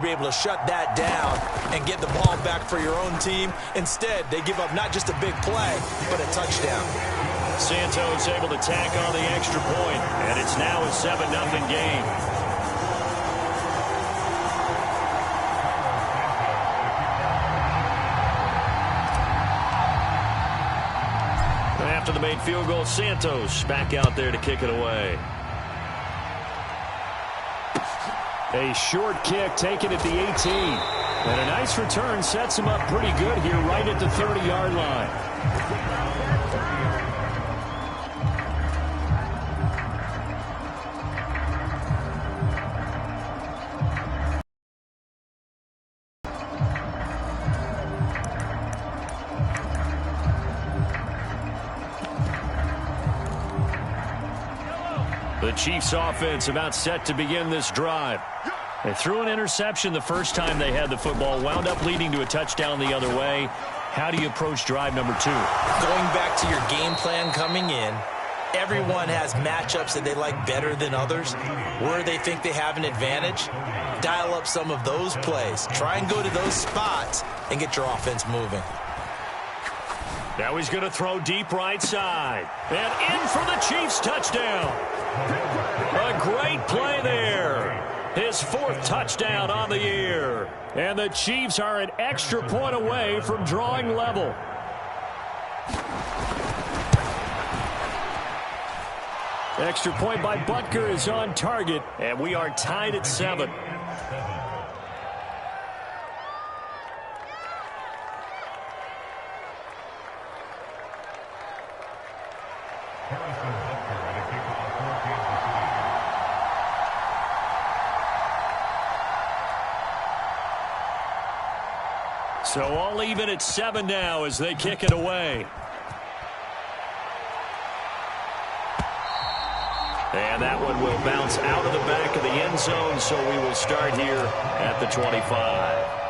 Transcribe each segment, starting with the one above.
be able to shut that down and get the ball back for your own team. Instead, they give up not just a big play, but a touchdown. Santos able to tack on the extra point, and it's now a 7-0 game. After the made field goal, Santos back out there to kick it away. A short kick taken at the 18. And a nice return sets him up pretty good here right at the 30-yard line. The Chiefs offense about set to begin this drive. They threw an interception the first time they had the football, wound up leading to a touchdown the other way. How do you approach drive number 2? Going back to your game plan coming in, everyone has matchups that they like better than others. Where they think they have an advantage, dial up some of those plays. Try and go to those spots and get your offense moving. Now he's going to throw deep right side. And in for the Chiefs touchdown. A great play there. His 4th touchdown on the year. And the Chiefs are an extra point away from drawing level. Extra point by Butker is on target. And we are tied at 7. So all even at 7 now as they kick it away. And that one will bounce out of the back of the end zone, so we will start here at the 25.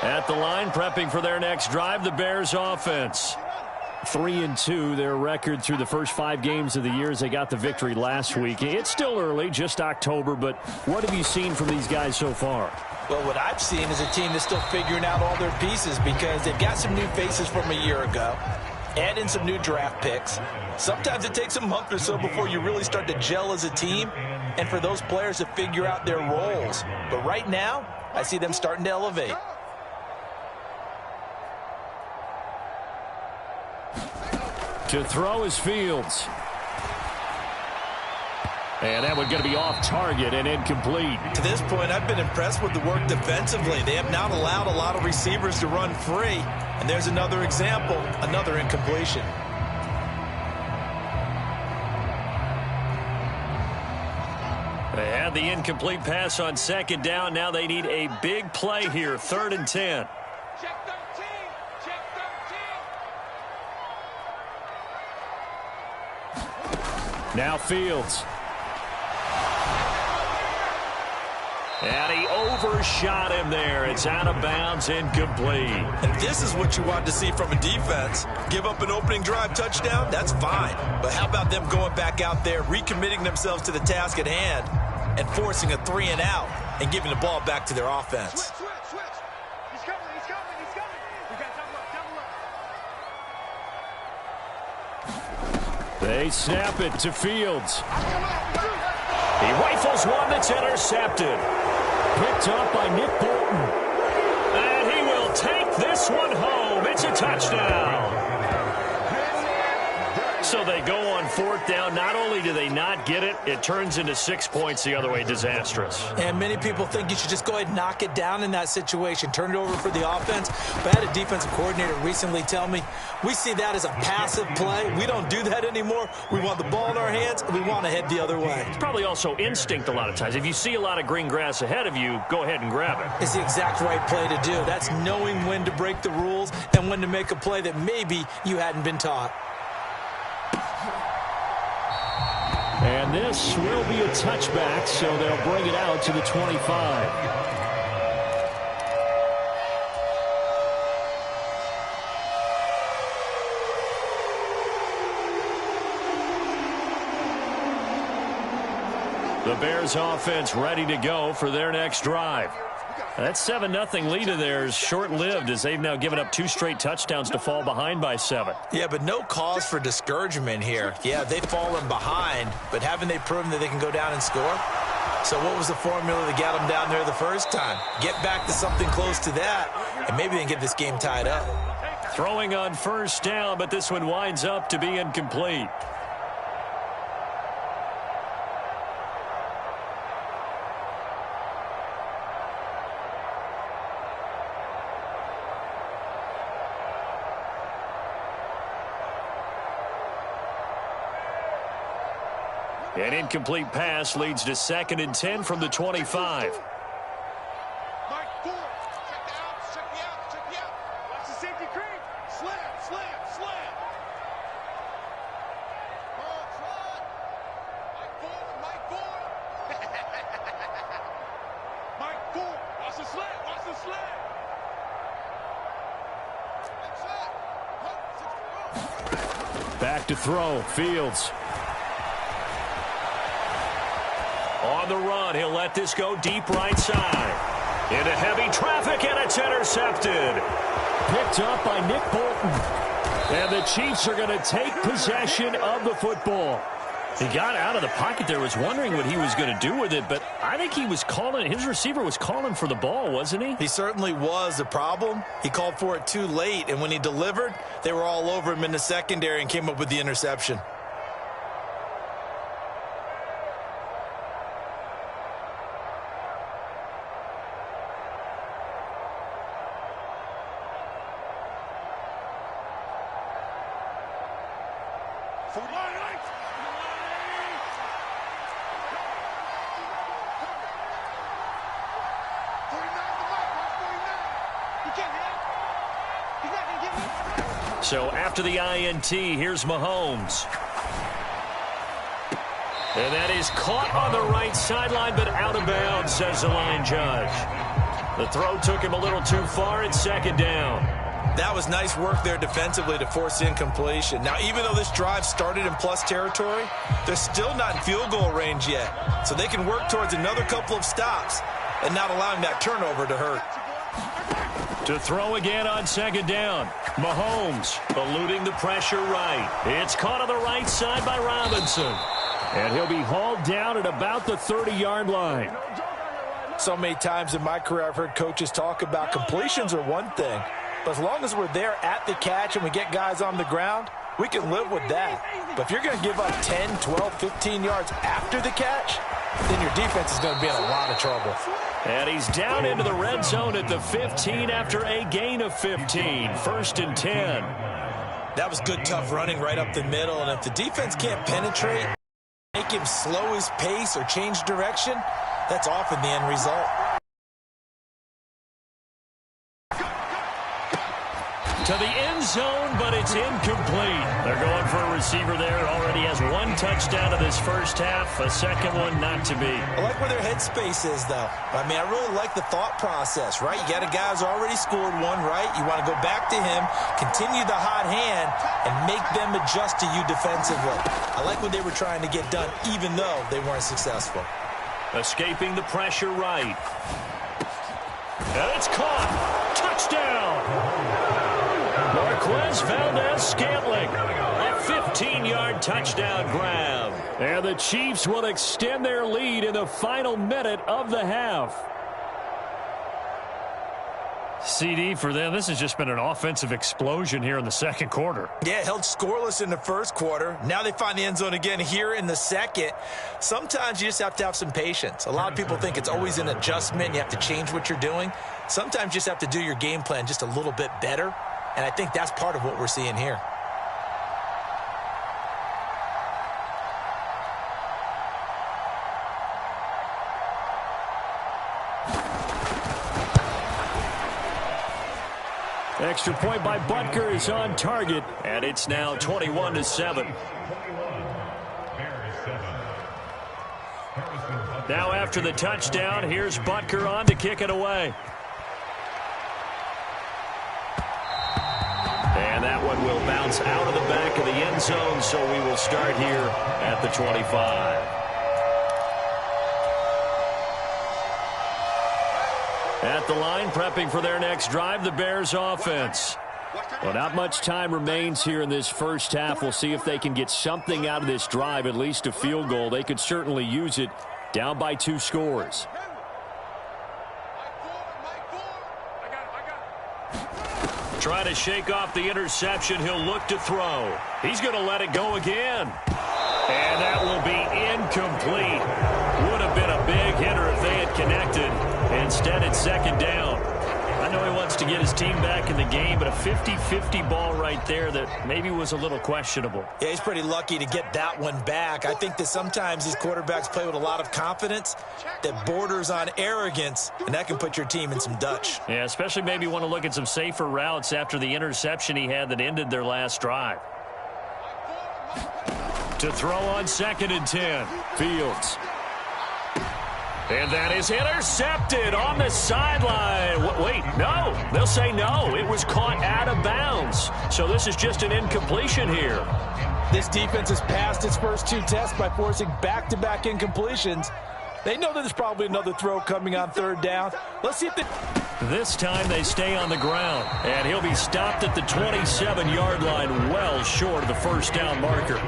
At the line, prepping for their next drive, the Bears offense. 3-2, their record through the first 5 games of the year as they got the victory last week. It's still early, just October, but what have you seen from these guys so far? Well, what I've seen is a team that's still figuring out all their pieces because they've got some new faces from a year ago, add in some new draft picks. Sometimes it takes a month or so before you really start to gel as a team and for those players to figure out their roles. But right now, I see them starting to elevate. To throw is Fields. And that one going to be off target and incomplete. To this point, I've been impressed with the work defensively. They have not allowed a lot of receivers to run free. And there's another example, another incompletion. They had the incomplete pass on 2nd down. Now they need a big play here, 3rd and 10. Now Fields. And he overshot him there. It's out of bounds, incomplete. And this is what you want to see from a defense. Give up an opening drive touchdown, that's fine. But how about them going back out there, recommitting themselves to the task at hand, and forcing a 3-and-out and giving the ball back to their offense. Switch. He's coming. We got double up. They snap it to Fields. He rifles one that's intercepted. Picked up by Nick Bolton. And he will take this one home. It's a touchdown. So they go on 4th down. Not only do they not get it, it turns into 6 points the other way. Disastrous. And many people think you should just go ahead and knock it down in that situation. Turn it over for the offense. But I had a defensive coordinator recently tell me, we see that as a passive play. We don't do that anymore. We want the ball in our hands, and we want to head the other way. It's probably also instinct a lot of times. If you see a lot of green grass ahead of you, go ahead and grab it. It's the exact right play to do. That's knowing when to break the rules and when to make a play that maybe you hadn't been taught. And this will be a touchback, so they'll bring it out to the 25. The Bears offense ready to go for their next drive. That 7-0 lead of theirs short-lived as they've now given up 2 straight touchdowns to fall behind by 7. Yeah, but no cause for discouragement here. Yeah, they've fallen behind, but haven't they proven that they can go down and score? So what was the formula that got them down there the first time? Get back to something close to that, and maybe they can get this game tied up. Throwing on first down, but this one winds up to be incomplete. An incomplete pass leads to 2nd and 10 from the 25. Back to throw, Fields. On the run, he'll let this go deep right side. Into heavy traffic, and it's intercepted. Picked up by Nick Bolton. And the Chiefs are going to take possession of the football. He got out of the pocket there, was wondering what he was going to do with it, but I think he was calling, his receiver was calling for the ball, wasn't he? He certainly was. The problem, he called for it too late, and when he delivered, they were all over him in the secondary and came up with the interception. So after the INT, here's Mahomes. And that is caught on the right sideline, but out of bounds, says the line judge. The throw took him a little too far. It's 2nd down. That was nice work there defensively to force incompletion. Now, even though this drive started in plus territory, they're still not in field goal range yet. So they can work towards another couple of stops and not allowing that turnover to hurt. To throw again on 2nd down. Mahomes eluding the pressure right. It's caught on the right side by Robinson. And he'll be hauled down at about the 30-yard line. So many times in my career I've heard coaches talk about completions are one thing. But as long as we're there at the catch and we get guys on the ground, we can live with that. But if you're going to give up 10, 12, 15 yards after the catch, then your defense is going to be in a lot of trouble. And he's down into the red zone at the 15 after a gain of 15. 1st and 10. That was good, tough running right up the middle. And if the defense can't penetrate, make him slow his pace or change direction, that's often the end result. To the end zone, but it's incomplete. They're going for a receiver there. Already has 1 touchdown in this first half. A second one not to be. I like where their headspace is, though. I mean, I really like the thought process, right? You got a guy who's already scored one, right? You want to go back to him, continue the hot hand, and make them adjust to you defensively. I like what they were trying to get done, even though they weren't successful. Escaping the pressure right. And it's caught. Touchdown. Marquez Valdez-Scantling, a 15-yard touchdown grab. And the Chiefs will extend their lead in the final minute of the half. CD for them, this has just been an offensive explosion here in the second quarter. Yeah, held scoreless in the first quarter. Now they find the end zone again here in the second. Sometimes you just have to have some patience. A lot of people think it's always an adjustment. You have to change what you're doing. Sometimes you just have to do your game plan just a little bit better. And I think that's part of what we're seeing here. Extra point by Butker is on target, and it's now 21-7. Now after the touchdown, here's Butker on to kick it away. And that one will bounce out of the back of the end zone, so we will start here at the 25. At the line, prepping for their next drive, the Bears offense. Well, not much time remains here in this first half. We'll see if they can get something out of this drive, at least a field goal. They could certainly use it, down by 2 scores. Trying to shake off the interception. He'll look to throw. He's going to let it go again. And that will be incomplete. Would have been a big hitter if they had connected. Instead, it's second down. I know he wants to get his team back in the game, but a 50-50 ball right there that maybe was a little questionable. Yeah, he's pretty lucky to get that one back. I think that sometimes these quarterbacks play with a lot of confidence that borders on arrogance, and that can put your team in some Dutch. Yeah, especially maybe want to look at some safer routes after the interception he had that ended their last drive. To throw on 2nd and 10. Fields. And that is intercepted on the sideline. Wait, no. They'll say no. It was caught out of bounds. So this is just an incompletion here. This defense has passed its first 2 tests by forcing back-to-back incompletions. They know that there's probably another throw coming on 3rd down. Let's see if they... This time they stay on the ground. And he'll be stopped at the 27-yard line, well short of the first down marker.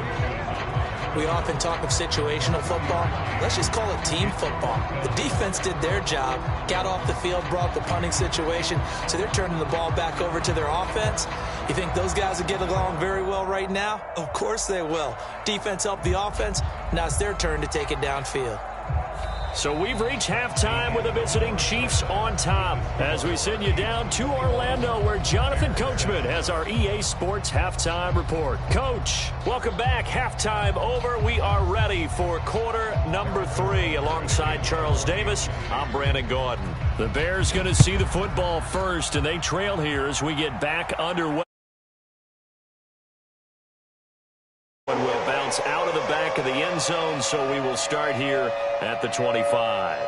We often talk of situational football. Let's just call it team football. The defense did their job, got off the field, brought the punting situation, so they're turning the ball back over to their offense. You think those guys will get along very well right now? Of course they will. Defense helped the offense. Now it's their turn to take it downfield. So we've reached halftime with the visiting Chiefs on top as we send you down to Orlando where Jonathan Coachman has our EA Sports Halftime Report. Coach, welcome back. Halftime over. We are ready for quarter number 3 alongside Charles Davis. I'm Brandon Gordon. The Bears going to see the football first, and they trail here as we get back underway. And will bounce out of the back of the end zone, so we will start here at the 25.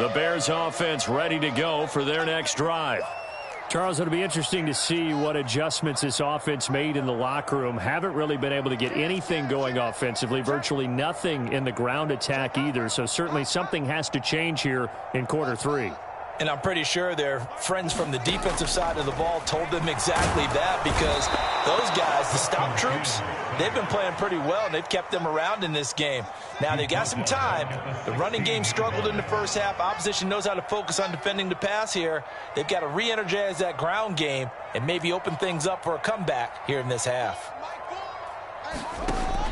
The Bears offense ready to go for their next drive. Charles, it'll be interesting to see what adjustments this offense made in the locker room. Haven't really been able to get anything going offensively, virtually nothing in the ground attack either. So certainly something has to change here in quarter 3. And I'm pretty sure their friends from the defensive side of the ball told them exactly that, because those guys, the stop troops, they've been playing pretty well, and they've kept them around in this game. Now, they've got some time. The running game struggled in the first half. Opposition knows how to focus on defending the pass here. They've got to re-energize that ground game and maybe open things up for a comeback here in this half.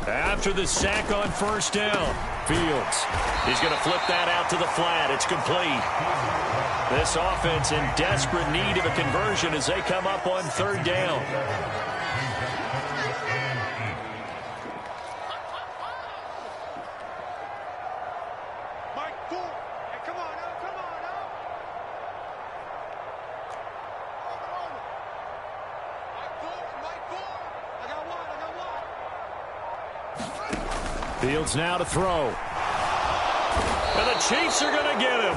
After the sack on first down, Fields. He's going to flip that out to the flat. It's complete. This offense in desperate need of a conversion as they come up on 3rd down. Fields now to throw. And the Chiefs are going to get him.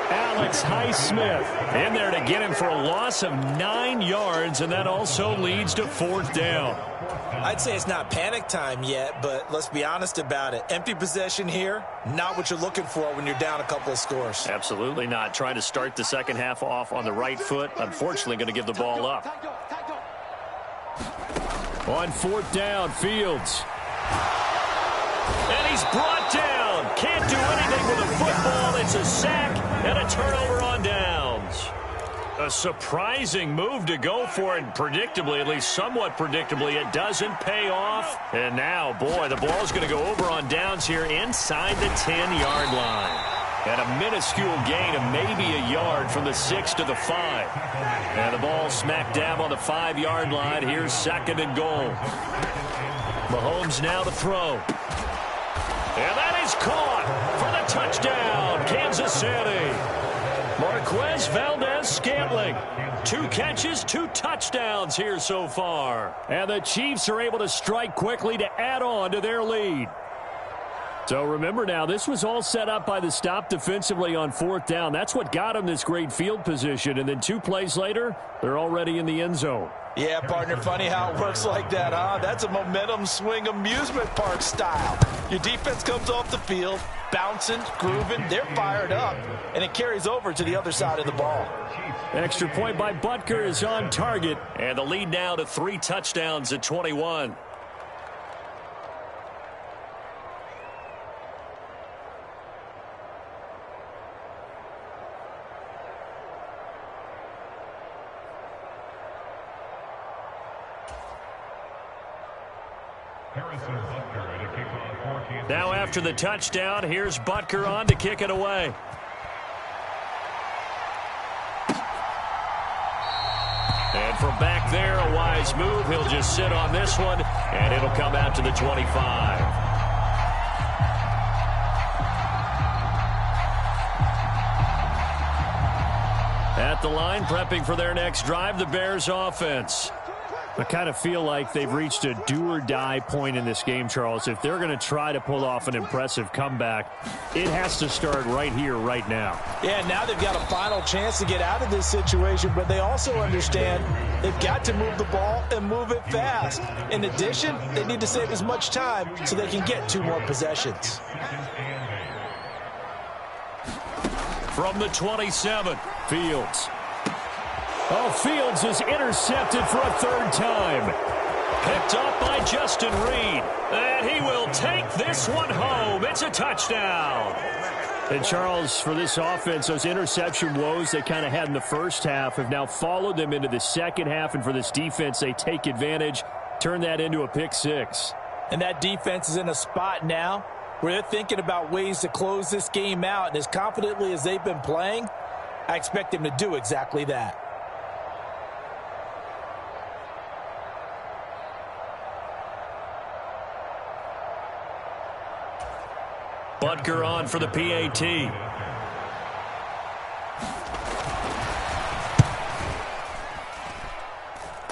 Alex Highsmith in there to get him for a loss of 9 yards, and that also leads to 4th down. I'd say it's not panic time yet, but let's be honest about it. Empty possession here, not what you're looking for when you're down a couple of scores. Absolutely not. Trying to start the second half off on the right foot. Unfortunately, going to give the ball up. On 4th down, Fields. And he's brought down. Can't do anything with a football. It's a sack and a turnover on downs. A surprising move to go for it. Predictably, at least somewhat predictably, it doesn't pay off. And now, boy, the ball's going to go over on downs here inside the 10-yard line. And a minuscule gain of maybe a yard from the 6 to the 5. And the ball smack dab on the 5-yard line. Here's 2nd and goal. Mahomes now to throw. And that is caught for the touchdown, Kansas City. Marquez Valdez-Scantling. 2 catches, 2 touchdowns here so far. And the Chiefs are able to strike quickly to add on to their lead. So remember now, this was all set up by the stop defensively on 4th down. That's what got them this great field position. And then 2 plays later, they're already in the end zone. Yeah, partner, funny how it works like that, huh? That's a momentum swing amusement park style. Your defense comes off the field, bouncing, grooving, they're fired up, and it carries over to the other side of the ball. Extra point by Butker is on target. And the lead now to 3 touchdowns at 21. Now after the touchdown, here's Butker on to kick it away. And from back there, a wise move. He'll just sit on this one, and it'll come out to the 25. At the line, prepping for their next drive, the Bears offense. I kind of feel like they've reached a do-or-die point in this game, Charles. If they're going to try to pull off an impressive comeback, it has to start right here, right now. Yeah, now they've got a final chance to get out of this situation, but they also understand they've got to move the ball and move it fast. In addition, they need to save as much time so they can get 2 more possessions. From the 27, Fields. Oh, Fields is intercepted for a 3rd time. Picked up by Justin Reed. And he will take this one home. It's a touchdown. And, Charles, for this offense, those interception woes they kind of had in the first half have now followed them into the second half. And for this defense, they take advantage, turn that into a pick 6. And that defense is in a spot now where they're thinking about ways to close this game out. And as confidently as they've been playing, I expect them to do exactly that. Butker on for the PAT.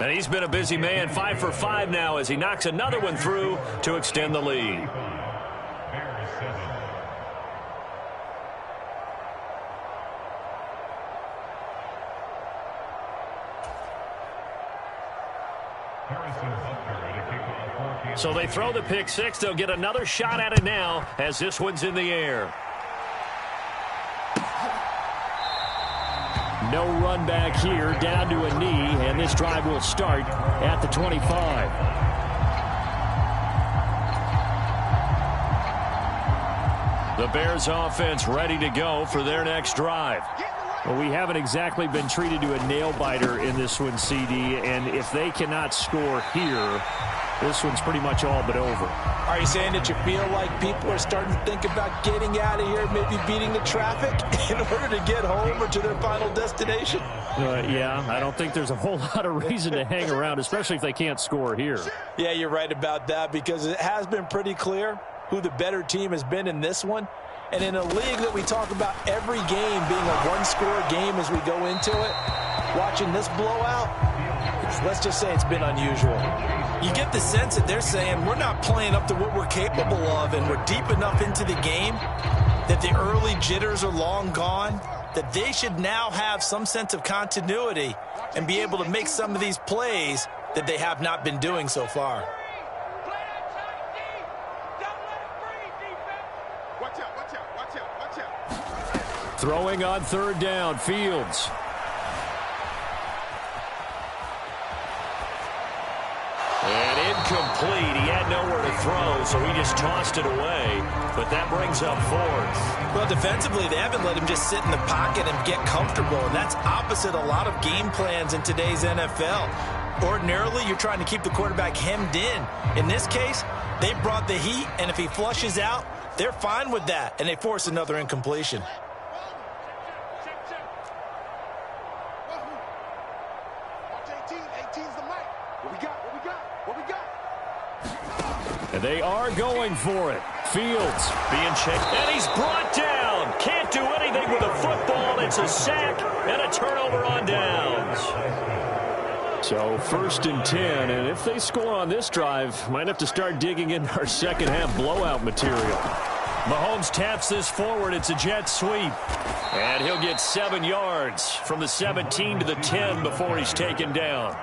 And he's been a busy man, 5 for 5 now as he knocks another one through to extend the lead. So they throw the pick 6. They'll get another shot at it now as this one's in the air. No run back here, down to a knee, and this drive will start at the 25. The Bears offense ready to go for their next drive. Well, we haven't exactly been treated to a nail-biter in this one, CD, and if they cannot score here, this one's pretty much all but over. Are you saying that you feel like people are starting to think about getting out of here, maybe beating the traffic in order to get home or to their final destination? Yeah, I don't think there's a whole lot of reason to hang around, especially if they can't score here. Yeah, you're right about that because it has been pretty clear who the better team has been in this one. And in a league that we talk about every game being a one-score game as we go into it, watching this blowout, let's just say it's been unusual. You get the sense that they're saying we're not playing up to what we're capable of, and we're deep enough into the game that the early jitters are long gone, that they should now have some sense of continuity and be able to make some of these plays that they have not been doing so far. Throwing on 3rd down, Fields. And incomplete. He had nowhere to throw, so he just tossed it away. But that brings up 4th. Well, defensively, they haven't let him just sit in the pocket and get comfortable, and that's opposite a lot of game plans in today's NFL. Ordinarily, you're trying to keep the quarterback hemmed in. In this case, they brought the heat, and if he flushes out, they're fine with that, and they force another incompletion. And they are going for it. Fields being checked. And he's brought down. Can't do anything with a football. It's a sack and a turnover on downs. So 1st and 10. And if they score on this drive, might have to start digging into our second half blowout material. Mahomes taps this forward. It's a jet sweep. And he'll get 7 yards from the 17 to the 10 before he's taken down.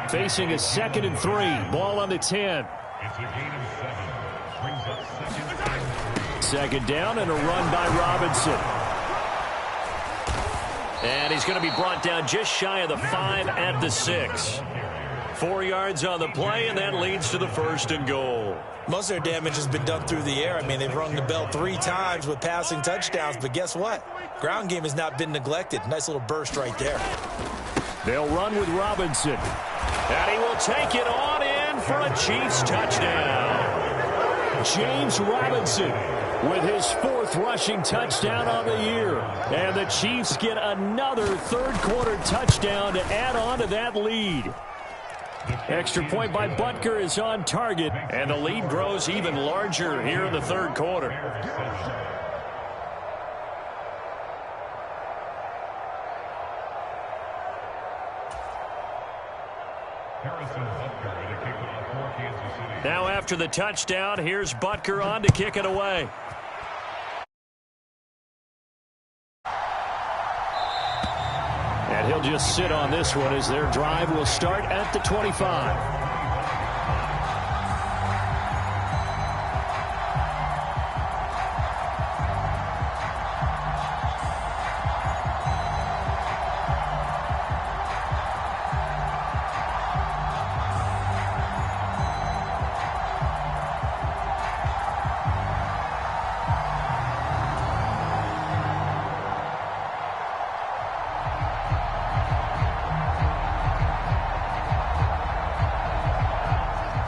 Facing a 2nd and 3. Ball on the 10. Second down and a run by Robinson. And he's going to be brought down just shy of the 5 at the 6. 4 yards on the play, and that leads to the 1st and goal. Most of their damage has been done through the air. I mean, they've rung the bell 3 times with passing touchdowns, but guess what? Ground game has not been neglected. Nice little burst right there. They'll run with Robinson. And he will take it on in for a Chiefs touchdown. James Robinson with his 4th rushing touchdown on the year. And the Chiefs get another 3rd quarter touchdown to add on to that lead. Extra point by Butker is on target, and the lead grows even larger here in the 3rd quarter. Now after the touchdown, here's Butker on to kick it away. And he'll just sit on this one as their drive will start at the 25.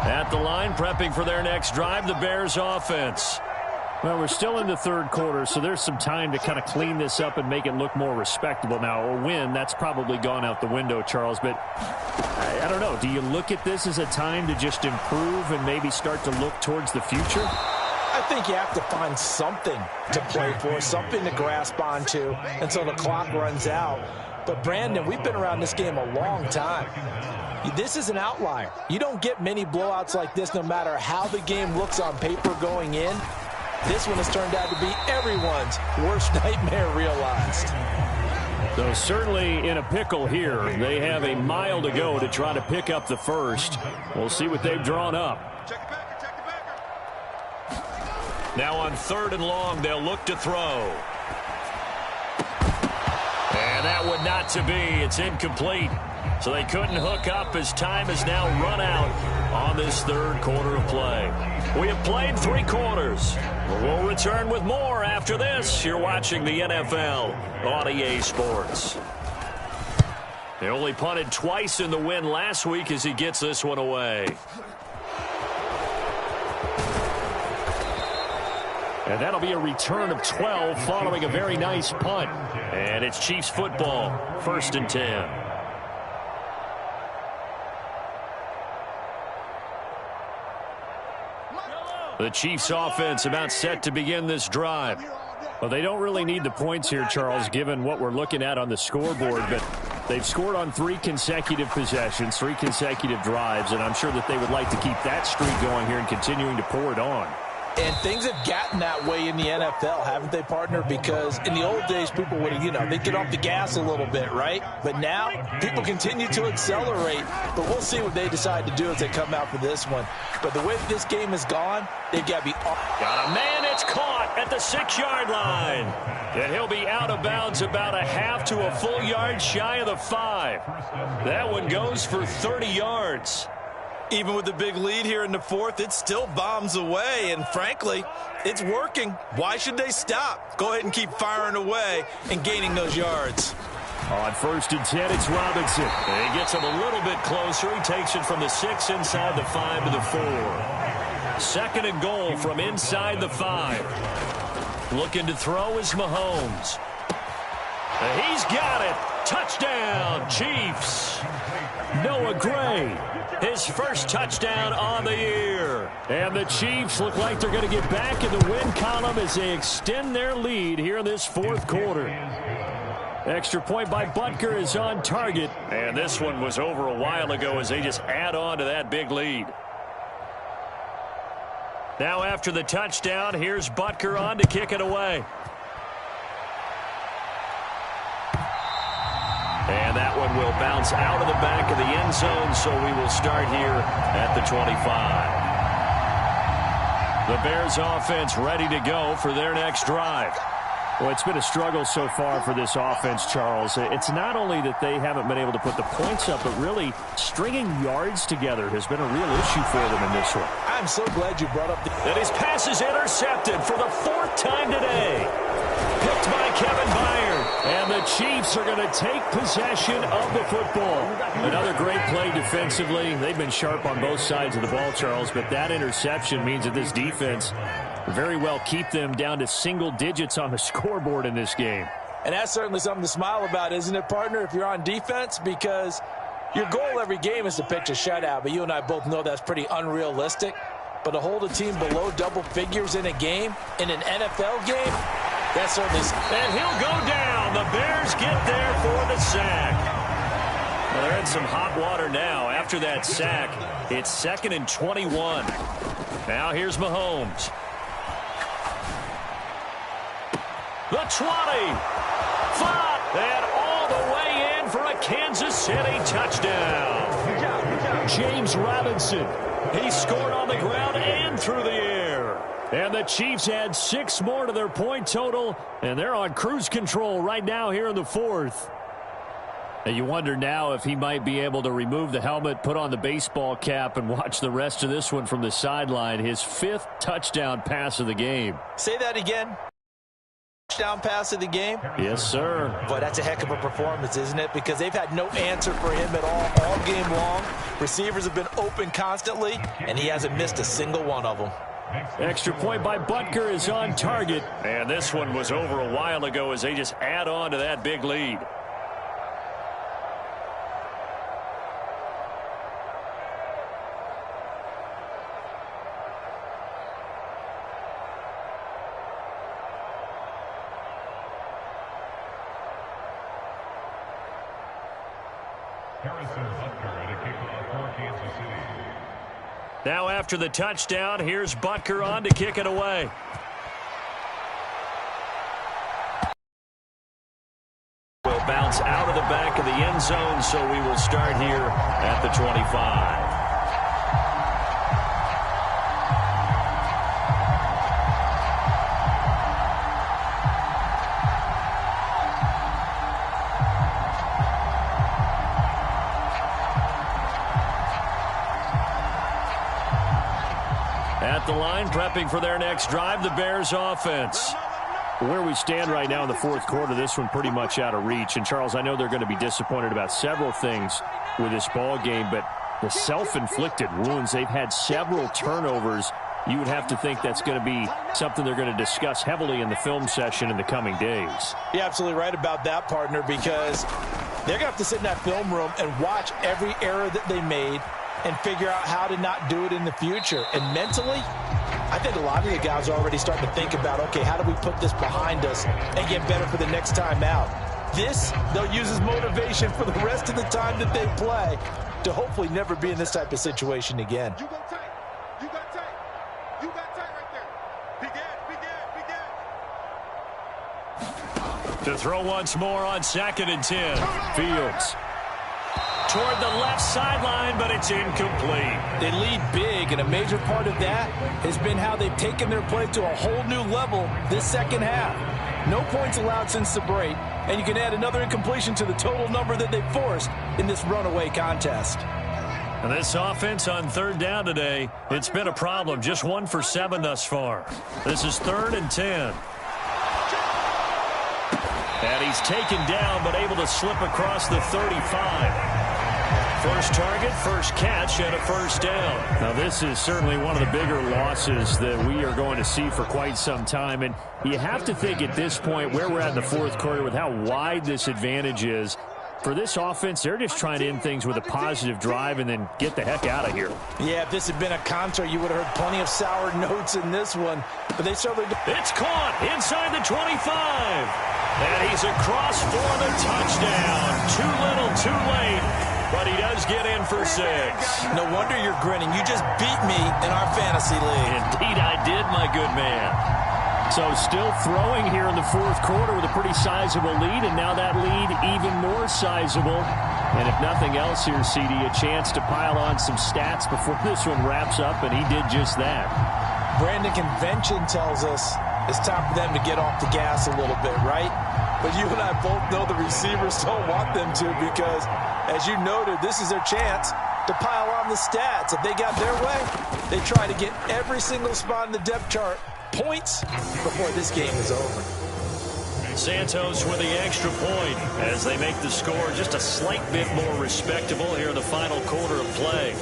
At the line, prepping for their next drive, the Bears offense. Well, we're still in the 3rd quarter, so there's some time to kind of clean this up and make it look more respectable. Now, a win, that's probably gone out the window, Charles, but I don't know. Do you look at this as a time to just improve and maybe start to look towards the future? I think you have to find something to play for, something to grasp onto until the clock runs out. But, Brandon, we've been around this game a long time. This is an outlier. You don't get many blowouts like this no matter how the game looks on paper going in. This one has turned out to be everyone's worst nightmare realized. So certainly in a pickle here. They have a mile to go to try to pick up the 1st. We'll see what they've drawn up. Now on 3rd and long, they'll look to throw. And that one not to be. It's incomplete. So they couldn't hook up as time has now run out on this 3rd quarter of play. We have played 3 quarters. We'll return with more after this. You're watching the NFL on EA Sports. They only punted twice in the win last week as he gets this one away. And that'll be a return of 12 following a very nice punt. And it's Chiefs football, 1st and 10. The Chiefs offense about set to begin this drive. Well, they don't really need the points here, Charles, given what we're looking at on the scoreboard, but they've scored on 3 consecutive possessions, 3 consecutive drives, and I'm sure that they would like to keep that streak going here and continuing to pour it on. And things have gotten that way in the NFL, haven't they, partner? Because in the old days, people would, they'd get off the gas a little bit, right? But now, people continue to accelerate. But we'll see what they decide to do as they come out for this one. But the way that this game has gone, they've got to be... Got a man that's caught at the 6-yard line. And he'll be out of bounds about a half to a full yard shy of the 5. That one goes for 30 yards. Even with the big lead here in the 4th, it still bombs away, and frankly, it's working. Why should they stop? Go ahead and keep firing away and gaining those yards. On 1st and 10, it's Robinson. And he gets him a little bit closer. He takes it from the 6 inside the 5 to the 4. 2nd and goal from inside the 5. Looking to throw is Mahomes. And he's got it. Touchdown, Chiefs. Noah Gray, his 1st touchdown on the year. And the Chiefs look like they're going to get back in the win column as they extend their lead here in this 4th quarter. Extra point by Butker is on target. And this one was over a while ago as they just add on to that big lead. Now after the touchdown, here's Butker on to kick it away. And that one will bounce out of the back of the end zone, so we will start here at the 25. The Bears offense ready to go for their next drive. Well, it's been a struggle so far for this offense, Charles. It's not only that they haven't been able to put the points up, but really stringing yards together has been a real issue for them in this one. I'm so glad you brought up And his pass is intercepted for the 4th time today. Picked by Kevin Byard. And the Chiefs are going to take possession of the football. Another great play defensively. They've been sharp on both sides of the ball, Charles, but that interception means that this defense very well keep them down to single digits on the scoreboard in this game. And that's certainly something to smile about, isn't it, partner, if you're on defense? Because your goal every game is to pitch a shutout, but you and I both know that's pretty unrealistic. But to hold a team below double figures in a game, in an NFL game, that's certainly... And he'll go down. The Bears get there for the sack. Well, they're in some hot water now. After that sack, it's 2nd and 21. Now here's Mahomes. The 20, 5, and all the way in for a Kansas City touchdown. Good job. James Robinson, he scored on the ground and through the air. And the Chiefs add 6 more to their point total, and they're on cruise control right now here in the 4th. And you wonder now if he might be able to remove the helmet, put on the baseball cap, and watch the rest of this one from the sideline. His 5th touchdown pass of the game. Say that again. Touchdown pass of the game? Yes, sir. Boy, that's a heck of a performance, isn't it? Because they've had no answer for him at all game long. Receivers have been open constantly, and he hasn't missed a single one of them. Extra point by Butker is on target. And this one was over a while ago as they just add on to that big lead. Now after the touchdown, here's Butker on to kick it away. Will bounce out of the back of the end zone, so we will start here at the 25. At the line, prepping for their next drive, the Bears offense. Where we stand right now in the 4th quarter, this one pretty much out of reach. And, Charles, I know they're going to be disappointed about several things with this ball game, but the self-inflicted wounds, they've had several turnovers. You would have to think that's going to be something they're going to discuss heavily in the film session in the coming days. You're absolutely right about that, partner, because they're going to have to sit in that film room and watch every error that they made and figure out how to not do it in the future. And mentally, I think a lot of the guys are already starting to think about, okay, how do we put this behind us and get better for the next time out? This, they'll use as motivation for the rest of the time that they play to hopefully never be in this type of situation again. You go tight. You got tight. You got tight right there. Begin. To throw once more on 2nd and 10. Fields. Toward the left sideline, but it's incomplete. They lead big, and a major part of that has been how they've taken their play to a whole new level this second half. No points allowed since the break, and you can add another incompletion to the total number that they forced in this runaway contest. And this offense on 3rd down today, it's been a problem. Just 1 for 7 thus far. This is 3rd and 10. And he's taken down, but able to slip across the 35. First target, first catch, and a first down. Now, this is certainly one of the bigger losses that we are going to see for quite some time. And you have to think at this point where we're at in the 4th quarter with how wide this advantage is. For this offense, they're just trying to end things with a positive drive and then get the heck out of here. Yeah, if this had been a concert, you would have heard plenty of sour notes in this one. But they certainly... It's caught inside the 25. And he's across for the touchdown. Too little, too late. but he does get in for 6. No wonder you're grinning. You just beat me in our fantasy league. Indeed I did, my good man. So still throwing here in the fourth quarter with a pretty sizable lead, and now that lead even more sizable. And if nothing else here, CD, a chance to pile on some stats before this one wraps up, and he did just that. Brandon, convention tells us it's time for them to get off the gas a little bit, right? But you and I both know the receivers don't want them to because, as you noted, this is their chance to pile on the stats. If they got their way, they try to get every single spot in the depth chart points before this game is over. Santos with the extra point as they make the score just a slight bit more respectable here in the final quarter of play.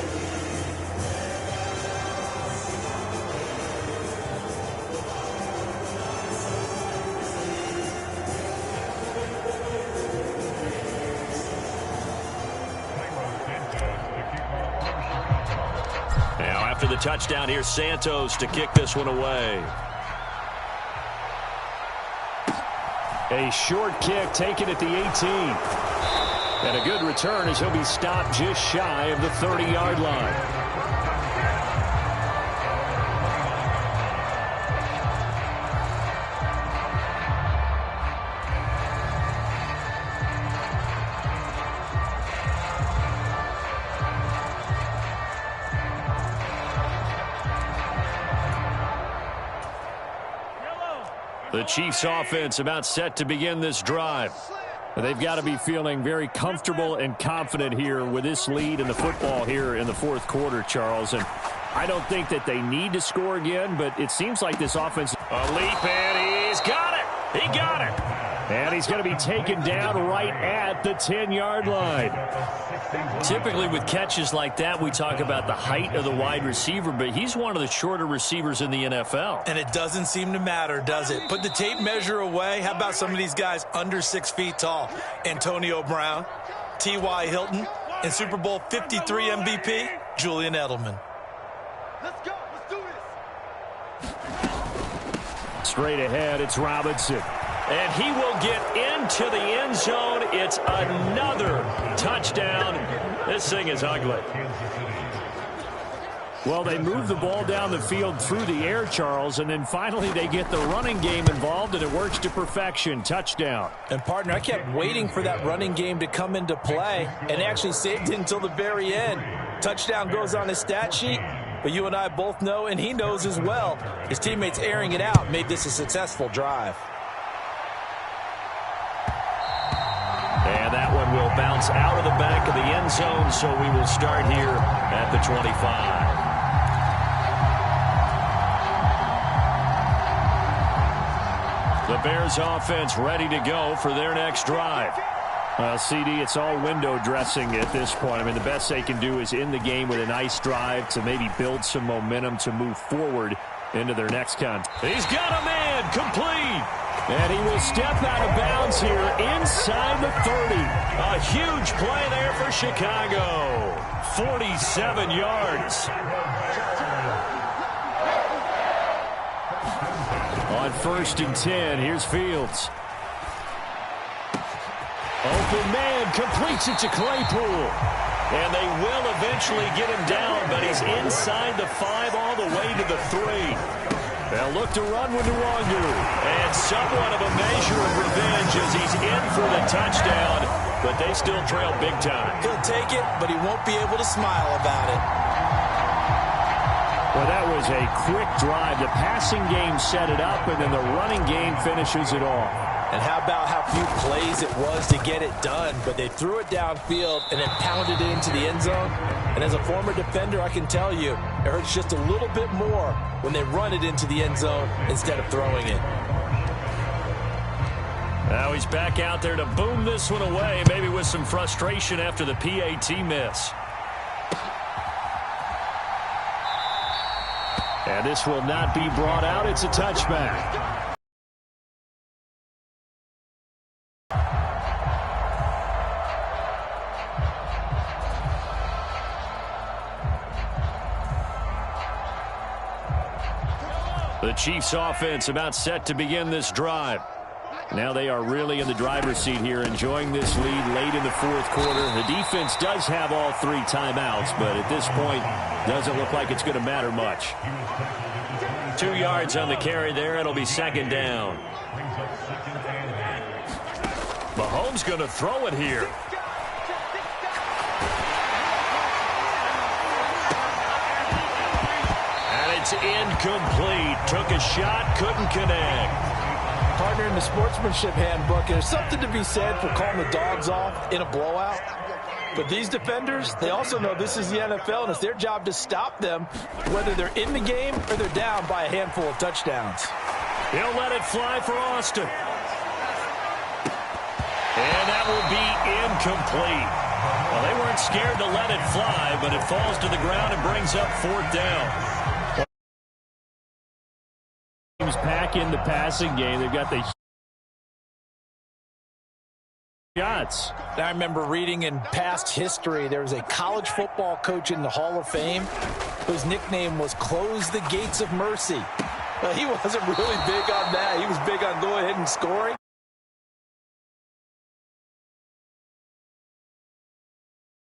Now after the touchdown, here's Santos to kick this one away. A short kick taken at the 18. And a good return as he'll be stopped just shy of the 30-yard line. The Chiefs offense about set to begin this drive. They've got to be feeling very comfortable and confident here with this lead in the football here in the fourth quarter, Charles. And I don't think that they need to score again, but it seems like this offense... A leap, and he's got it! He got it! And he's going to be taken down right at the 10-yard line. Typically with catches like that, we talk about the height of the wide receiver, but he's one of the shorter receivers in the NFL. And it doesn't seem to matter, does it? Put the tape measure away. How about some of these guys under 6 feet tall? Antonio Brown, T.Y. Hilton, and Super Bowl 53 MVP, Julian Edelman. Let's go. Let's do this. Straight ahead, it's Robinson. And he will get into the end zone. It's another touchdown. This thing is ugly. Well, they move the ball down the field through the air, Charles, and then finally they get the running game involved, and it works to perfection. Touchdown. And, partner, I kept waiting for that running game to come into play and actually saved it until the very end. Touchdown goes on his stat sheet, but you and I both know, and he knows as well, his teammates airing it out made this a successful drive. And that one will bounce out of the back of the end zone, so we will start here at the 25. The Bears offense ready to go for their next drive. Well, CD, it's all window dressing at this point. I mean, the best they can do is in the game with a nice drive to maybe build some momentum to move forward into their next contest. He's got a man complete. And he will step out of bounds here inside the 30. A huge play there for Chicago. 47 yards. On 1st and 10, here's Fields. Open man completes it to Claypool. And they will eventually get him down, but he's inside the 5 all the way to the 3. They'll look to run with Nwangu. And somewhat of a measure of revenge as he's in for the touchdown, but they still trail big time. He'll take it, but he won't be able to smile about it. Well, that was a quick drive. The passing game set it up, and then the running game finishes it off. And how about how few plays it was to get it done, but they threw it downfield and then pounded it into the end zone. And as a former defender, I can tell you, it hurts just a little bit more when they run it into the end zone instead of throwing it. Now he's back out there to boom this one away, maybe with some frustration after the PAT miss. And this will not be brought out. It's a touchback. The Chiefs offense about set to begin this drive. Now they are really in the driver's seat here, enjoying this lead late in the fourth quarter. The defense does have all 3 timeouts, but at this point, doesn't look like it's going to matter much. 2 yards on the carry there. It'll be second down. Mahomes going to throw it here. And it's incomplete. Took a shot, couldn't connect. Partner, in the sportsmanship handbook, there's something to be said for calling the dogs off in a blowout. But these defenders, they also know this is the NFL, and it's their job to stop them, whether they're in the game or they're down by a handful of touchdowns. He'll let it fly for Austin. And that will be incomplete. Well, they weren't scared to let it fly, but it falls to the ground and brings up fourth down. Back in the passing game. They've got the shots. I remember reading in past history, there was a college football coach in the Hall of Fame whose nickname was Close the Gates of Mercy. He wasn't really big on that. He was big on go ahead and scoring.